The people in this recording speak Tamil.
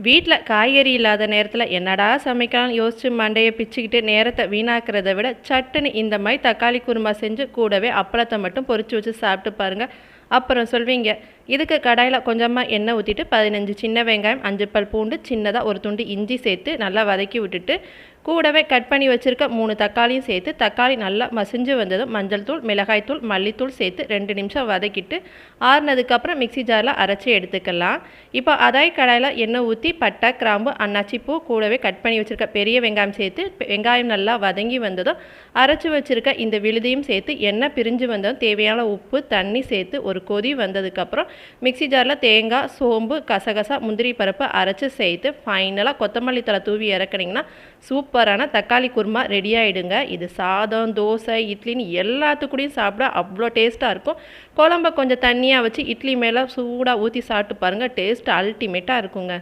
வீட்ல காய்கறி இல்லாத நேரத்துல என்னடா சமைக்கலாம்னு யோசிச்சு மண்டைய பிச்சுக்கிட்டு நேரத்த வீணாக்குறத விட, சட்டுன்னு இந்த மாரி தக்காளி குருமா செஞ்சு கூடவே அப்பளத்த மட்டும் பொரிச்சு வச்சு சாப்பிட்டு பாருங்க. அப்புறம் சொல்வீங்க, இதுக்கு கடாயில கொஞ்சமா எண்ணெய் ஊத்திட்டு 15 சின்ன வெங்காயம், 5 பல் பூண்டு, சின்னதா ஒரு துண்டு இஞ்சி சேர்த்து நல்லா வதக்கி விட்டுட்டு, கூடவே கட் பண்ணி வச்சிருக்க 3 தக்காளியும் சேர்த்து, தக்காளி நல்லா மசிஞ்சு வந்ததும் மஞ்சள் தூள், மிளகாய் தூள், மல்லித்தூள் சேர்த்து 2 நிமிஷம் வதக்கிட்டு, ஆறுனதுக்கப்புறம் மிக்ஸி ஜாரில் அரைச்சி எடுத்துக்கலாம். இப்போ அதே கடாயில எண்ணெய் ஊற்றி பட்டை, கிராம்பு, அன்னாச்சி பூ கூடவே கட் பண்ணி வச்சிருக்க பெரிய வெங்காயம் சேர்த்து, வெங்காயம் நல்லா வதங்கி வந்ததும் அரைச்சி வச்சிருக்க இந்த விழுதையும் சேர்த்து எண்ணெய் பிரிஞ்சு வந்ததும் தேவையான உப்பு, தண்ணி சேர்த்து ஒரு கொதி வந்ததுக்கப்புறம் மிக்ஸி ஜாரில் தேங்காய், சோம்பு, கசகசா, முந்திரி பருப்பு அரைச்சி சேர்த்து ஃபைனலாக கொத்தமல்லி தழை தூவி இறக்குனீங்கன்னா சூப்பரான தக்காளி குருமா ரெடி ஆகிடுங்க. இது சாதம், தோசை, இட்லின்னு எல்லாத்துக்கூடையும் சாப்பிட அவ்வளோ டேஸ்ட்டாக இருக்கும். குழம்ப கொஞ்சம் தண்ணியாக வச்சு இட்லி மேலே சூடாக ஊற்றி சாப்பிட்டு பாருங்கள். டேஸ்ட் அல்டிமேட்டாக இருக்குங்க.